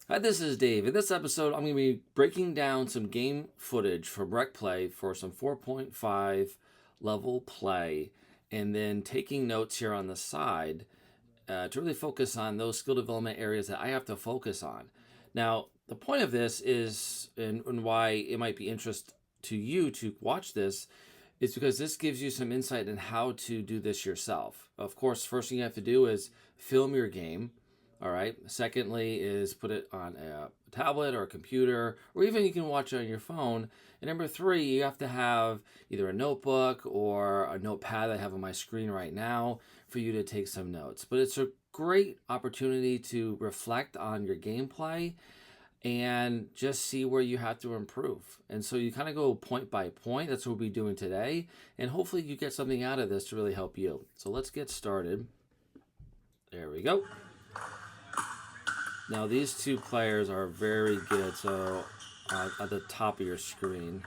Hi, this is Dave. In this episode, I'm going to be breaking down some game footage from Rec Play for some 4.5 level play, and then taking notes here on the side to really focus on those skill development areas that I have to focus on. Now, the point of this is, and why it might be interest to you to watch this, is because this gives you some insight in how to do this yourself. Of course, first thing you have to do is film your game. All right. Secondly, is put it on a tablet or a computer, or even you can watch it on your phone. And number three, you have to have either a notebook or a notepad that I have on my screen right now for you to take some notes. But it's a great opportunity to reflect on your gameplay and just see where you have to improve. And so you kind of go point by point. That's what we'll be doing today. And hopefully you get something out of this to really help you. So let's get started. There we go. Now these two players are very good, so at the top of your screen.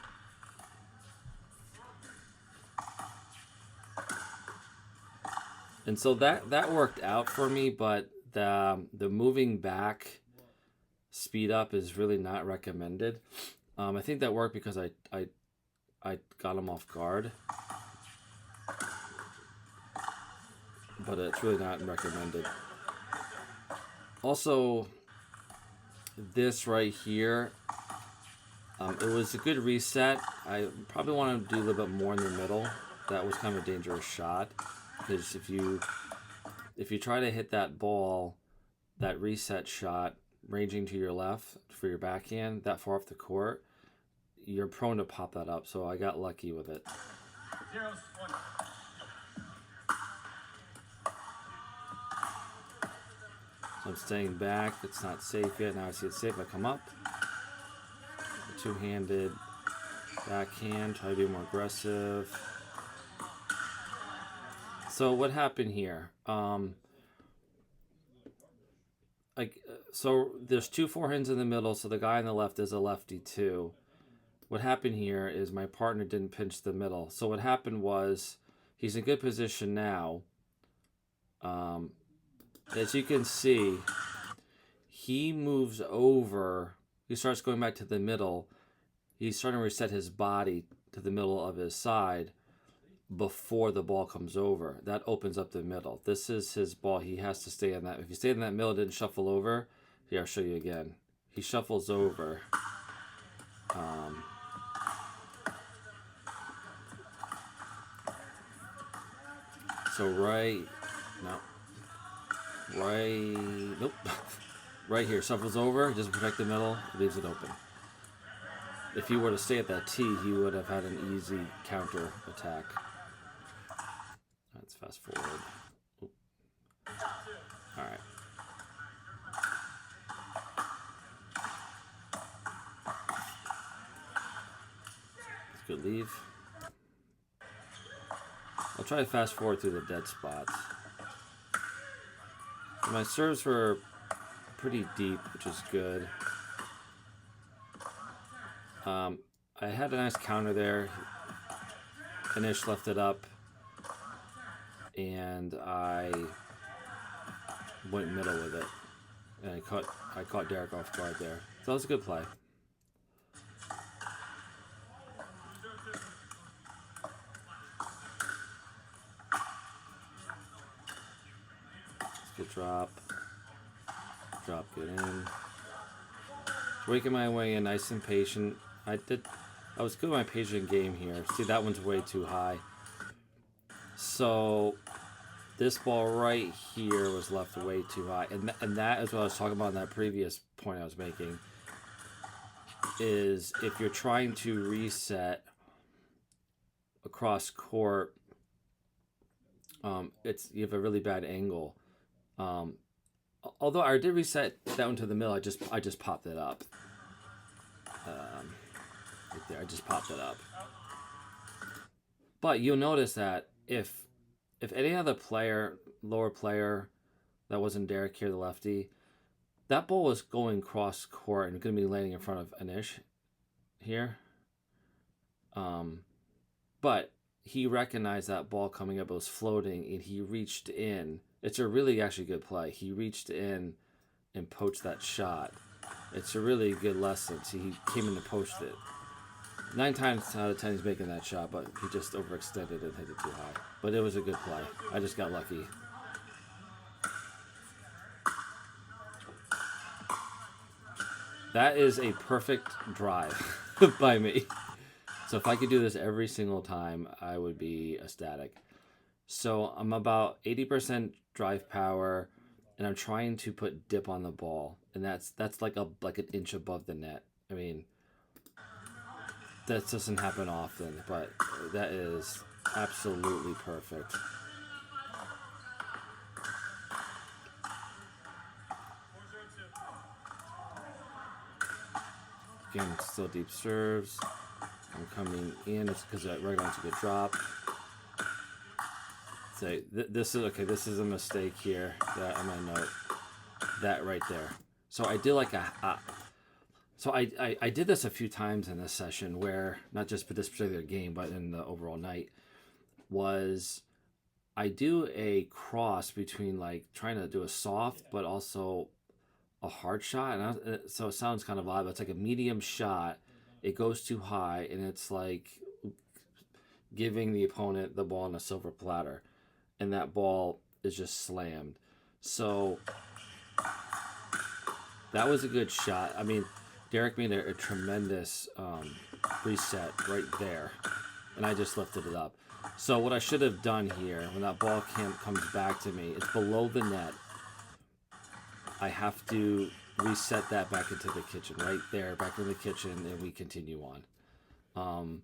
And so that worked out for me, but the moving back speed up is really not recommended. I think that worked because I got him off guard, but it's really not recommended. Also, this right here, it was a good reset. I probably want to do a little bit more in the middle. That was kind of a dangerous shot, because if you try to hit that ball, that reset shot ranging to your left for your backhand that far off the court, you're prone to pop that up. So I got lucky with it. 0-1. I'm staying back. It's not safe yet. Now I see it's safe. I come up. Two-handed backhand. Try to be more aggressive. So what happened here? So there's two forehands in the middle. So the guy on the left is a lefty too. What happened here is my partner didn't pinch the middle. So what happened was he's in good position now. As you can see, he moves over. He starts going back to the middle. He's starting to reset his body to the middle of his side before the ball comes over. That opens up the middle. This is his ball. He has to stay in that. If you stay in that middle, didn't shuffle over. Here, I'll show you again. He shuffles over. Nope. Right here, shuffles over, doesn't protect the middle, leaves it open. If he were to stay at that tee, he would have had an easy counter attack. Let's fast forward. Oop. All right. It's a good leave. I'll try to fast forward through the dead spots. My serves were pretty deep, which is good. I had a nice counter there. Finish, left it up, and I went middle with it, and I caught Derek off guard there. So that was a good play. Good drop, get in. Working my way in, nice and patient. I was good with my patient game here. See, that one's way too high. So this ball right here was left way too high, and that is what I was talking about in that previous point I was making. Is if you're trying to reset across court, you have a really bad angle. Although I did reset that one to the middle, I just popped it up. Right there, I just popped it up. But you'll notice that if any other player, lower player, that wasn't Derek here, the lefty, that ball was going cross court and going to be landing in front of Anish here. But he recognized that ball coming up, it was floating, and he reached in. It's a really actually good play. He reached in and poached that shot. It's a really good lesson. See, he came in to post it. 9 times out of 10 he's making that shot, but he just overextended and hit it too high. But it was a good play. I just got lucky. That is a perfect drive by me. So if I could do this every single time, I would be ecstatic. So I'm about 80% drive power, and I'm trying to put dip on the ball, and that's like an inch above the net. I mean, that doesn't happen often, but that is absolutely perfect. Again, still deep serves. I'm coming in. It's because that right on's a good drop. Say this is okay. This is a mistake here that I'm gonna note. That right there. So I did like so I did this a few times in this session where not just for this particular game, but in the overall night was I do a cross between like trying to do a soft but also a hard shot, and so it sounds kind of odd, but it's like a medium shot. It goes too high, and it's like giving the opponent the ball on a silver platter, and that ball is just slammed. So that was a good shot. I mean, Derek made a tremendous reset right there, and I just lifted it up. So what I should have done here, when that ball comes back to me, it's below the net. I have to reset that back into the kitchen, right there, back in the kitchen, and we continue on.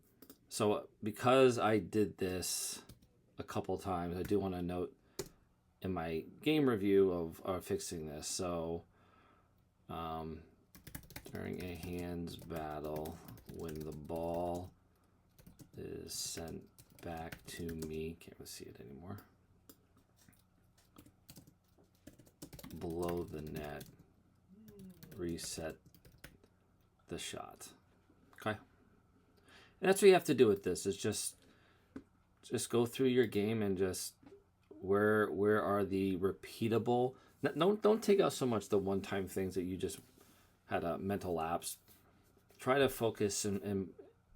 So because I did this a couple times, I do want to note in my game review of fixing this. So during a hands battle, when the ball is sent back to me, can't really see it anymore, below the net, reset the shot. Okay. And that's what you have to do with this, is just go through your game and just where are the repeatable, don't take out so much the one-time things that you just had a mental lapse. Try to focus and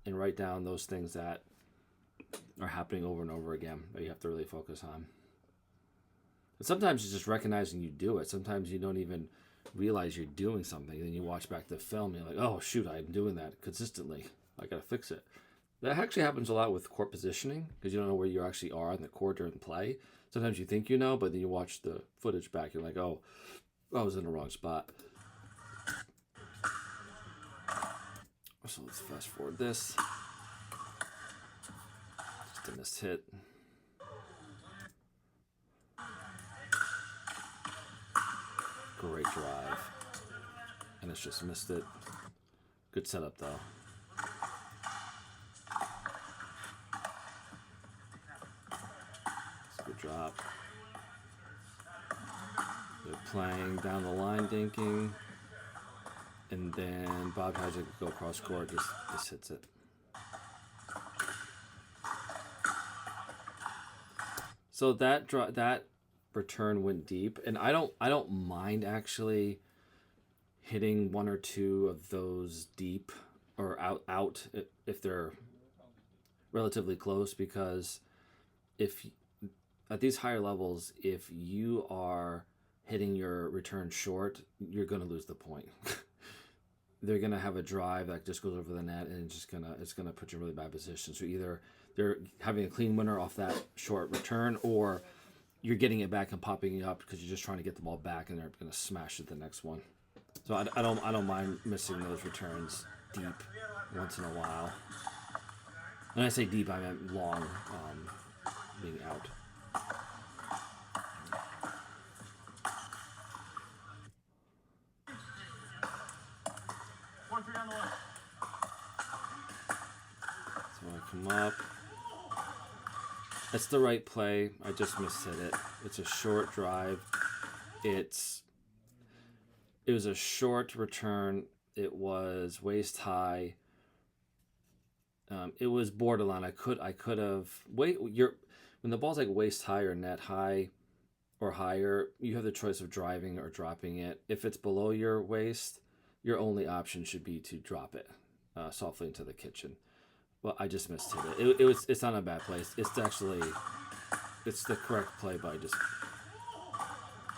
write down those things that are happening over and over again that you have to really focus on. And sometimes it's just recognizing you do it. Sometimes you don't even realize you're doing something. Then you watch back the film and you're like, oh, shoot, I'm doing that consistently. I got to fix it. That actually happens a lot with court positioning because you don't know where you actually are in the court during play. Sometimes you think you know, but then you watch the footage back. You're like, oh, I was in the wrong spot. So let's fast forward this. Just a missed hit. Great drive. And it's just missed it. Good setup, though. It's a good drop. They're playing down the line, dinking. And then Bob tries to go cross court, just hits it. So that return went deep, and I don't mind actually hitting one or two of those deep or out if they're relatively close, because if at these higher levels, if you are hitting your return short, you're going to lose the point. They're going to have a drive that just goes over the net, and it's going to put you in a really bad position. So either they're having a clean winner off that short return, or you're getting it back and popping it up because you're just trying to get the ball back, and they're going to smash it the next one. So I don't mind missing those returns deep once in a while. When I say deep, I meant long, being out. So when I come up, that's the right play. I just mishit it. It's a short drive. It was a short return. It was waist high. It was borderline. I could have when the ball's like waist high or net high or higher, you have the choice of driving or dropping it. If it's below your waist, your only option should be to drop it softly into the kitchen. Well, I just missed it. It's not a bad place. It's the correct play, but I just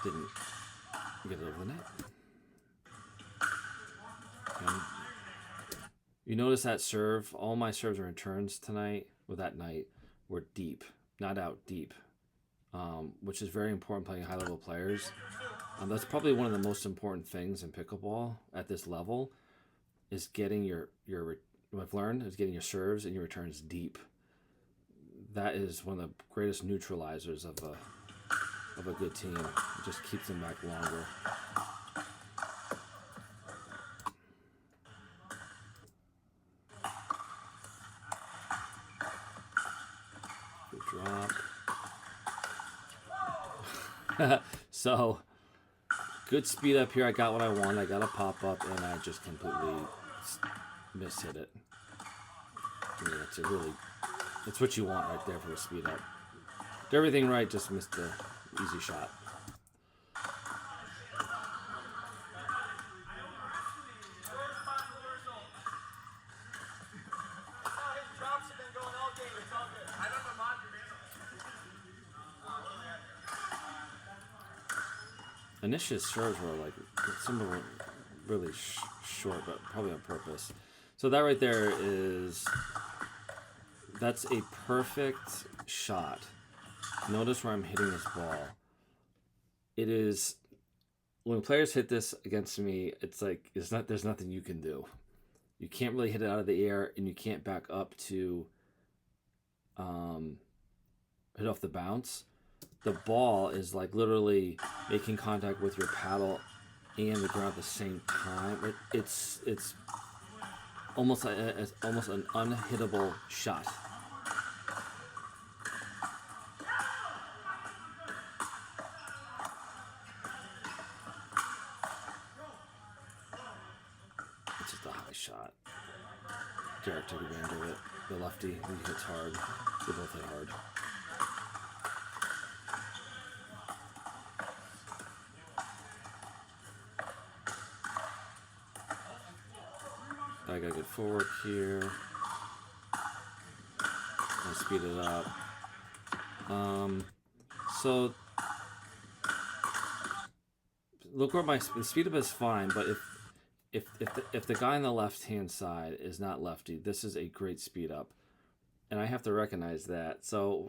didn't get it over the net. And you notice that serve, all my serves or returns tonight, or that night, were deep, not out deep, which is very important playing high-level players. That's probably one of the most important things in pickleball at this level, is getting what I've learned is getting your serves and your returns deep. That is one of the greatest neutralizers of a good team. It just keeps them back longer. Good drop. So, good speed up here. I got what I want. I got a pop up, and I just completely mishit it. I mean, it's what you want right there for a speed up. Did everything right, just missed the easy shot. Initial serves were like, some of them were really short, but probably on purpose. So that right there that's a perfect shot. Notice where I'm hitting this ball. It is, when players hit this against me, it's like, there's nothing you can do. You can't really hit it out of the air, and you can't back up to hit off the bounce. The ball is like literally making contact with your paddle and the ground at the same time. It's almost an unhittable shot. It's just a high shot. Derek took advantage of it. The lefty, he hits hard. They both hit hard. I got good forward here. I'll speed it up. So look where the speed up is fine, but if the guy on the left hand side is not lefty, this is a great speed up, and I have to recognize that. So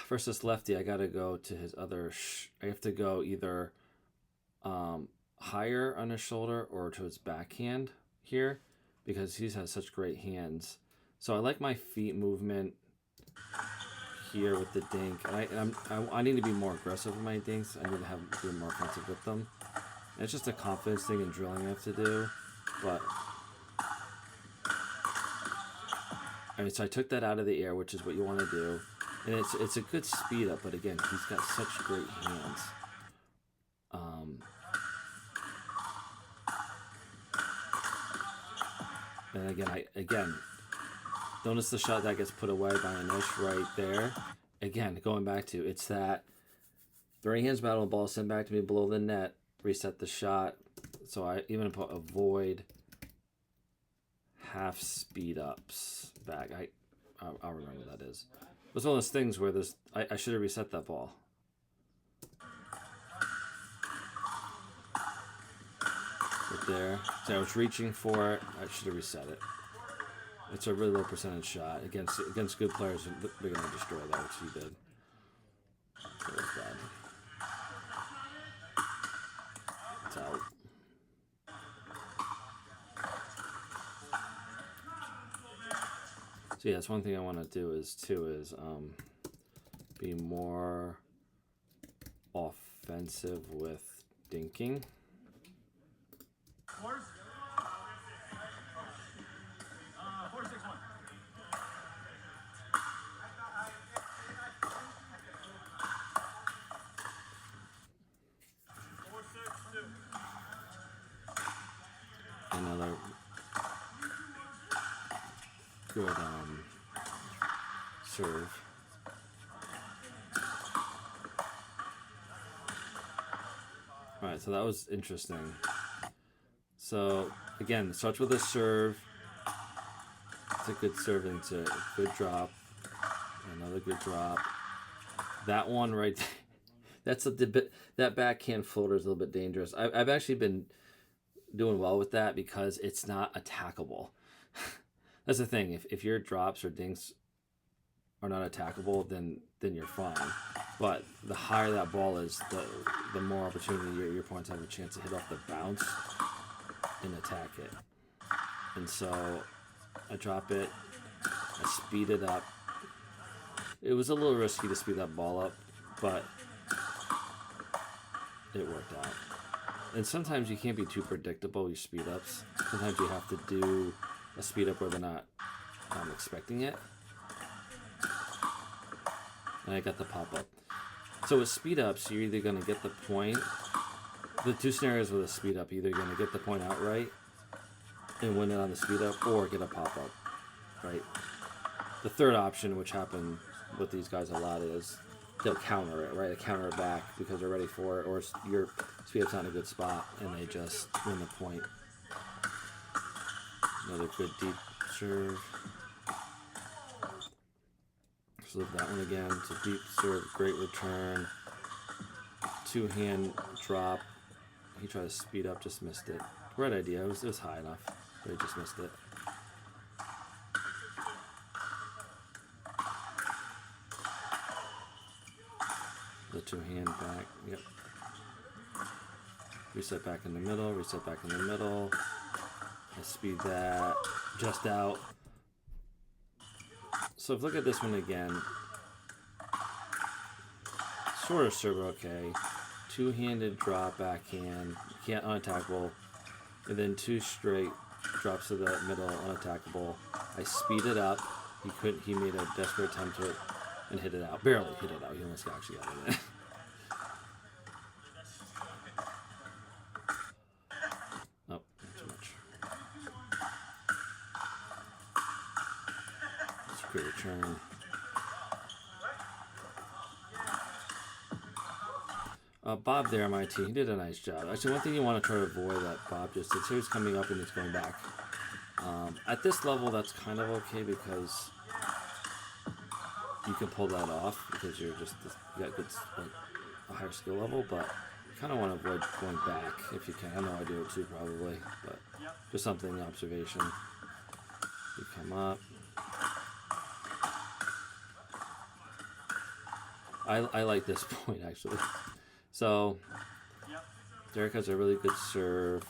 versus lefty, I got to go to his other. I have to go either higher on his shoulder or to his backhand here, because he's has such great hands. So I like my feet movement here with the dink, and I need to be more aggressive with my dinks. I need to be more offensive with them. And it's just a confidence thing and drilling I have to do. But I mean, so I took that out of the air, which is what you want to do, and it's a good speed up. But again, he's got such great hands. And again, notice the shot that gets put away by Anish right there. Again, going back to, it's that throwing hands battle, ball sent back to me below the net, reset the shot. So I even put avoid half speed ups back. I'll remember what that is. It's one of those things where I should have reset that ball. Right there. So I was reaching for it. I should have reset it. It's a really low percentage shot against good players. They're going to destroy that, which he did. So it was bad. It's out. So yeah, that's one thing I want to do is be more offensive with dinking. Another good serve. All right, so that was interesting. So again, it starts with a serve. It's a good serve into a good drop. Another good drop. That one right there, that's a bit, that backhand floater is a little bit dangerous. I've actually been doing well with that because it's not attackable. That's the thing. If your drops or dings are not attackable, then you're fine. But the higher that ball is, the more opportunity your opponents have a chance to hit off the bounce and attack it. And so I drop it, I speed it up. It was a little risky to speed that ball up, but it worked out. And sometimes you can't be too predictable with your speed ups. Sometimes you have to do a speed up where they're not expecting it. And I got the pop up. So with speed ups, you're either going to get the point. The two scenarios with a speed up, you're either going to get the point outright and win it on the speed up, or get a pop up, right? The third option, which happened with these guys a lot, is they'll counter it, right? They counter it back because they're ready for it, or your speed up's not in a good spot and they just win the point. Another good deep serve. So that one again. It's a deep serve, great return. Two-hand drop. He tried to speed up, just missed it. Right idea. It was high enough, but he just missed it. The two-hand back. Yep. Reset back in the middle. Reset back in the middle. I speed that just out. So if look at this one again. Sort of serve okay. Two-handed drop backhand. Can't unattackable. And then two straight drops to the middle, unattackable. I speed it up. He made a desperate attempt to it and hit it out. Barely hit it out. He almost actually got it in. Nope, not too much. It's a great return. Bob there, MIT, he did a nice job. Actually, one thing you want to try to avoid that Bob just did, so he's coming up and he's going back. At this level, that's kind of okay because you can pull that off because you got good, like, a higher skill level, but you kind of want to avoid going back if you can. I know I do it too probably, but just something, observation. You come up. I like this point actually. So Derek has a really good serve.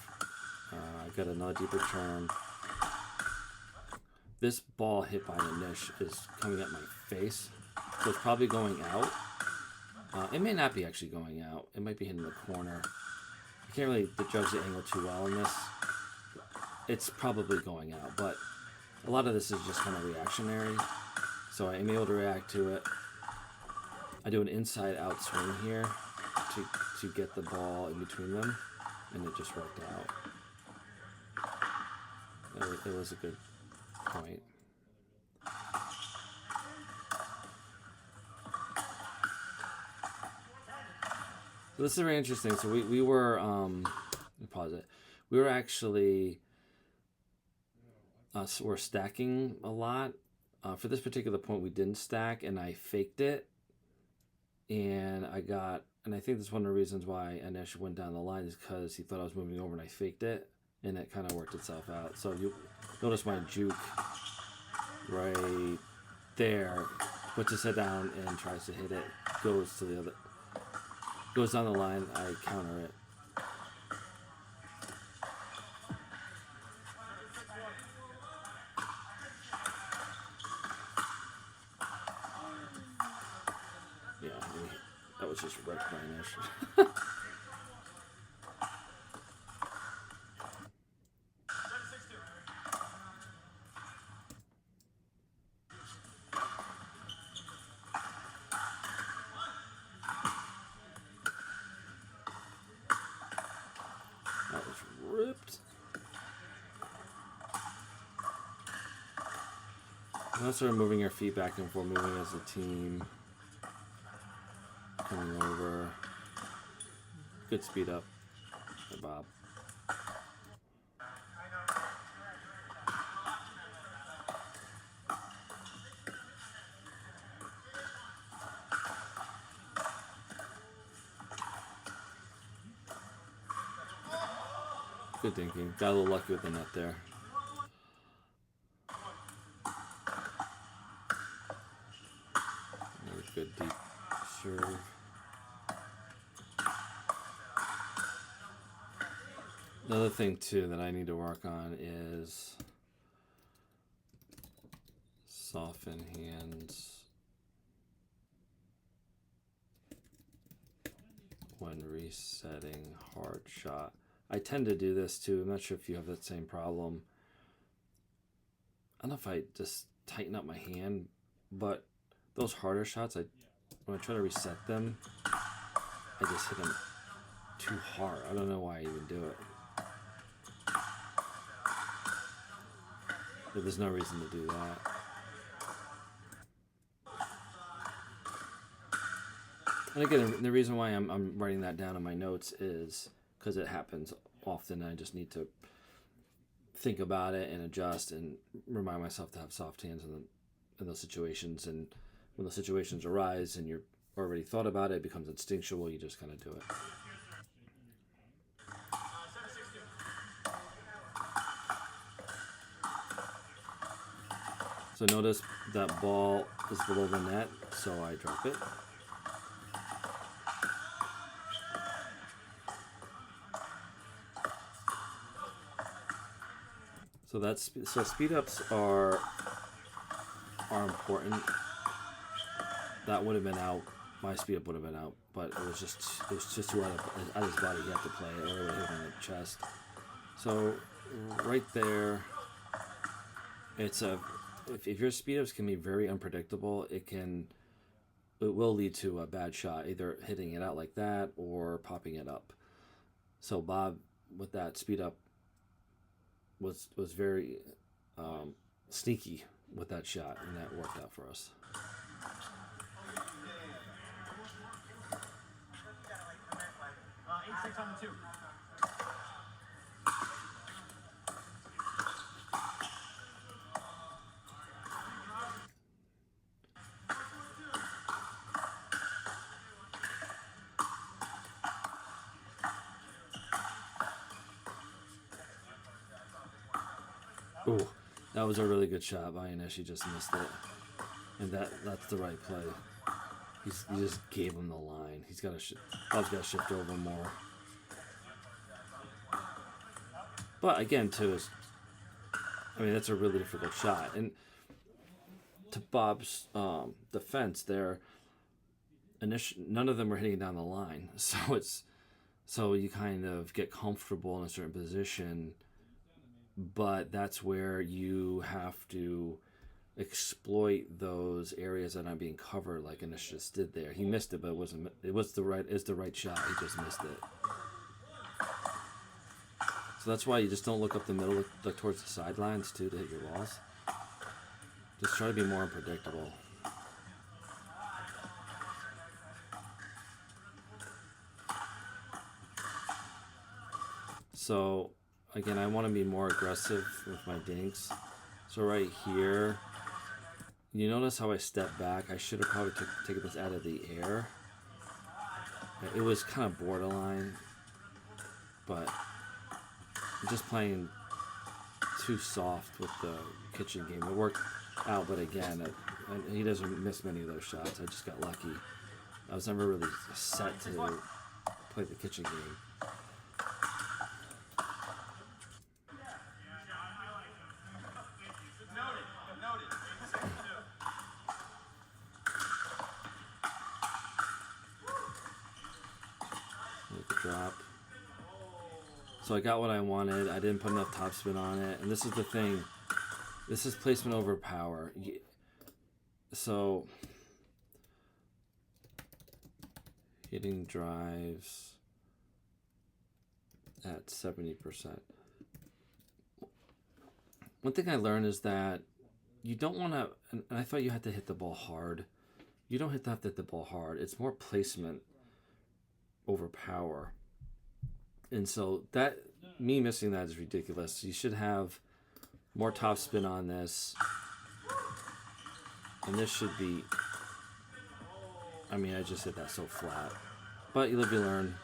I got another deep return. This ball hit by Anish is coming at my face, so it's probably going out. It may not be actually going out. It might be hitting the corner. I can't really judge the angle too well in this. It's probably going out, but a lot of this is just kind of reactionary. So I'm able to react to it. I do an inside-out swing here to get the ball in between them, and it just worked out. It was a good point. So this is very interesting. So we were let me pause it. We were actually we're stacking a lot. For this particular point, we didn't stack, and I faked it, and I think that's one of the reasons why Anish went down the line is because he thought I was moving over and I faked it, and it kind of worked itself out. So you notice my juke right there, puts his head down and tries to hit it, goes down the line, I counter it. Yeah, that was just wrecked by Anish. That was ripped. Now start moving your feet back and forth, moving as a team. Coming over. Good speed up by Bob. Good thinking. Got a little lucky with the net there. Another good deep serve. Another thing too that I need to work on is soften hands when resetting hard shot. I tend to do this too. I'm not sure if you have that same problem. I don't know if I just tighten up my hand, but those harder shots, when I try to reset them, I just hit them too hard. I don't know why I even do it. But there's no reason to do that. And again, the reason why I'm writing that down in my notes is because it happens often. I just need to think about it and adjust and remind myself to have soft hands in those situations. And when those situations arise and you're already thought about it, it becomes instinctual. You just kind of do it. So notice that ball is below the net, so I drop it. So speed ups are important. That would have been out. My speed up would have been out, but it was just too out of his body. He had to play it, or it would have hit him in the chest. So right there, if your speed ups can be very unpredictable, it will lead to a bad shot, either hitting it out like that or popping it up. So Bob, with that speed up, was very sneaky with that shot, and that worked out for us. Ooh, that was a really good shot by Anish. He just missed it. And that's the right play. He just gave him the line. Bob's got to shift over more. But again, too, that's a really difficult shot. And to Bob's defense, none of them were hitting down the line. So you kind of get comfortable in a certain position. But that's where you have to exploit those areas that aren't being covered, like Anish just did there. He missed it, but it was the right shot. He just missed it. So that's why you just don't look up the middle, look towards the sidelines too to hit your balls. Just try to be more unpredictable. So again, I want to be more aggressive with my dinks. So right here, you notice how I step back? I should have probably taken this out of the air. It was kind of borderline, but I'm just playing too soft with the kitchen game. It worked out, but again, he doesn't miss many of those shots. I just got lucky. I was never really set to play the kitchen game. Drop. So I got what I wanted. I didn't put enough topspin on it. And this is the thing. This is placement over power. So hitting drives at 70%. One thing I learned is that you don't want to, and I thought you had to hit the ball hard. You don't have to hit the ball hard. It's more placement over power. And so me missing that is ridiculous. You should have more topspin on this. And this should be, I just hit that so flat. But you live, you learn,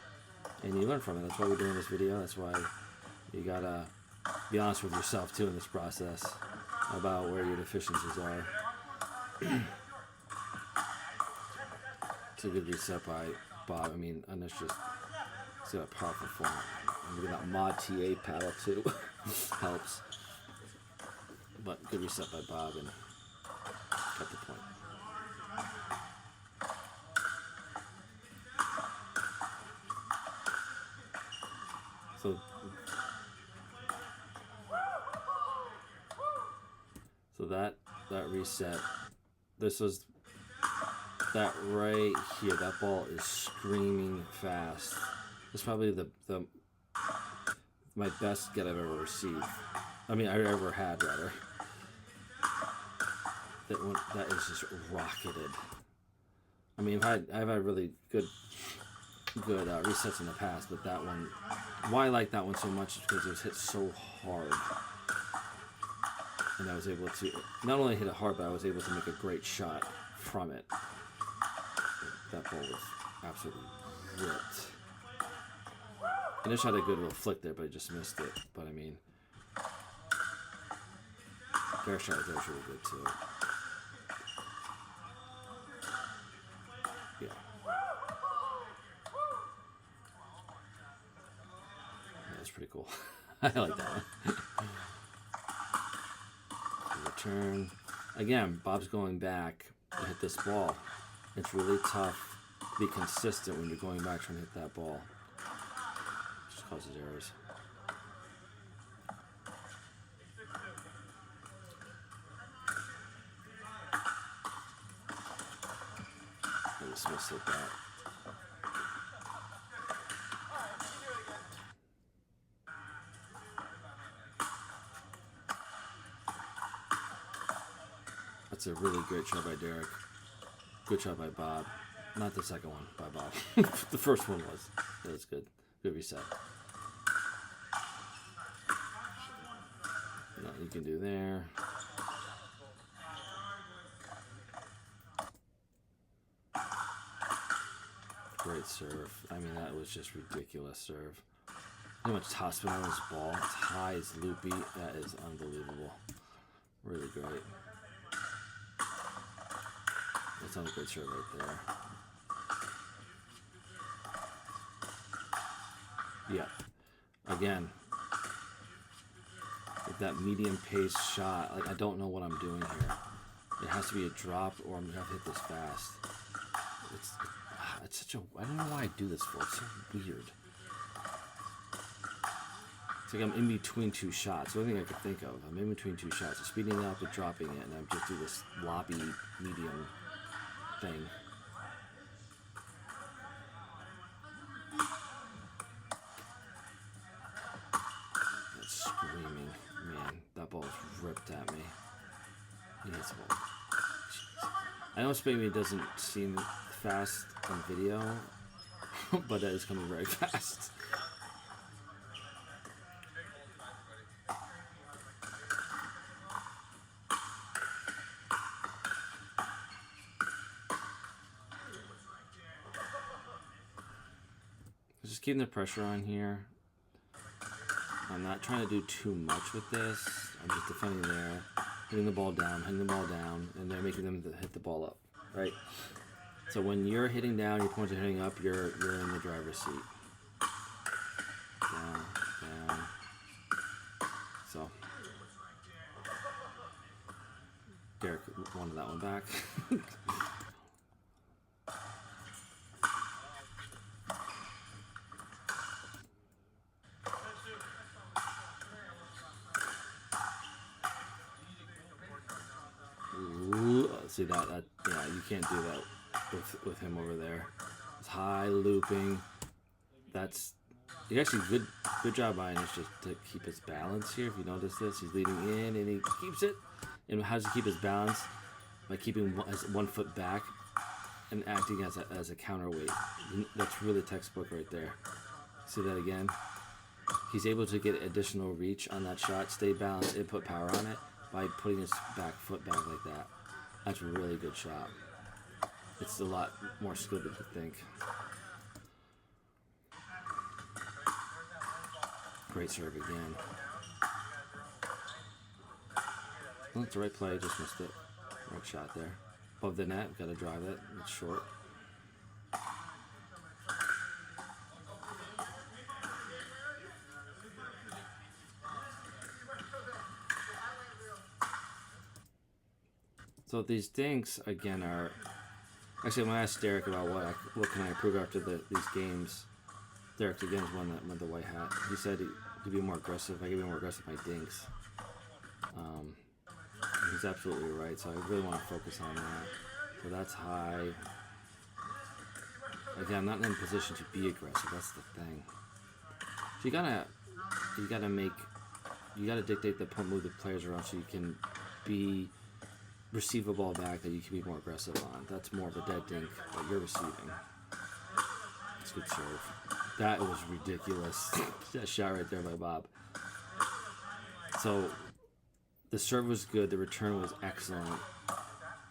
and you learn from it. That's why we're doing this video. That's why, You gotta be honest with yourself too in this process about where your deficiencies are. It's a good reset by Bob. I mean, and it's just, it's got a powerful form. And we got that mod TA paddle too. Helps. But good reset by Bob and got the point. So that reset, this was that right here. That ball is screaming fast. It's probably the my best get I've ever received. I mean, I've ever had rather. That is just rocketed. I mean, I've had really good resets in the past, but that one, why I like that one so much is because it was hit so hard. And I was able to not only hit it hard, but I was able to make a great shot from it. That ball was absolutely ripped. And it had a good little flick there, but I just missed it. But I mean, fair shot there was really good too. Yeah. That's pretty cool. I like that one. Return. Again, Bob's going back to hit this ball. It's really tough to be consistent when you're going back trying to hit that ball. It just causes errors. I just missed it that. That's a really great shot by Derek. Good shot by Bob. Not the second one by Bob. The first one was. That was good. Good reset. Nothing you can do there. Great serve. I mean, that was just ridiculous serve. How much top spin on this ball. It's high, it's loopy. That is unbelievable. Really great. That's not a great serve right there. Yeah. Again, with that medium pace shot, like I don't know what I'm doing here. It has to be a drop or I'm gonna have to hit this fast. It's such a, I don't know why I do this for. It's so weird. It's like I'm in between two shots. The only thing I can think of, I'm in between two shots. I'm speeding it up and dropping it, and I'm just do this loppy medium thing. That's screaming. Man, that ball is ripped at me. Jeez. I know maybe it doesn't seem fast on video, but that is coming very fast. Just keeping the pressure on here. I'm not trying to do too much with this. I'm just defending there, hitting the ball down, and they're making them hit the ball up, right? So when you're hitting down, your opponents are hitting up, you're in the driver's seat. Down, down. So Derek wanted that one back. See that yeah, you can't do that with him over there. It's high looping. That's actually good job by Inish just to keep his balance here. If you notice this, he's leading in and he keeps it. And how does he keep his balance? By keeping 1 foot back and acting as a counterweight. That's really textbook right there. See that again? He's able to get additional reach on that shot, stay balanced, and put power on it by putting his back foot back like that. That's a really good shot. It's a lot more skilled than you think. Great serve again. Well, that's the right play, just missed it. Right shot there. Above the net, got to drive it. It's short. So these dinks, again, are... Actually, when I asked Derek about what can I improve after these games, Derek, again, is one that with the white hat. He said he could be more aggressive. I could be more aggressive with my dinks. He's absolutely right, so I really want to focus on that. So that's high. Again, I'm not in a position to be aggressive. That's the thing. So you gotta dictate the point, move the players around, so you can receive a ball back that you can be more aggressive on. That's more of a dead dink that you're receiving. That's a good serve. That was ridiculous. That shot right there by Bob. So the serve was good, the return was excellent,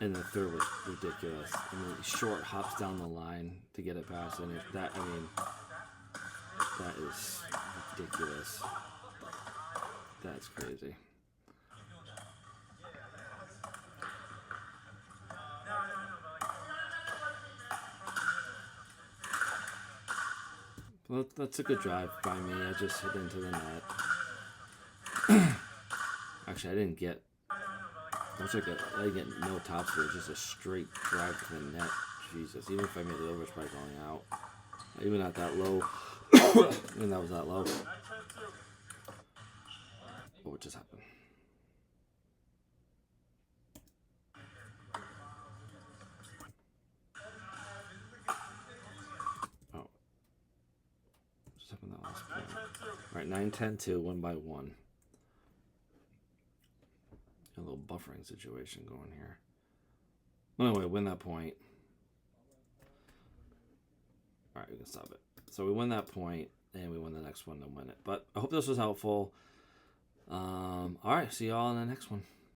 and the third was ridiculous. I mean, short hops down the line to get it past, and that is ridiculous. That's crazy. Well, that's a good drive by me. I just hit into the net. Actually, I didn't get no topspin. Just a straight drive to the net. Jesus, even if I made it over, it's probably going out. Even at that low. Even that was that low. Oh, what just happened? Oh. Just happened that last point. Alright, 9-10-2, 1 by 1. A little buffering situation going here. Anyway, win that point. Alright, we can stop it. So we win that point, and we win the next one to win it. But I hope this was helpful. Alright, see you all in the next one.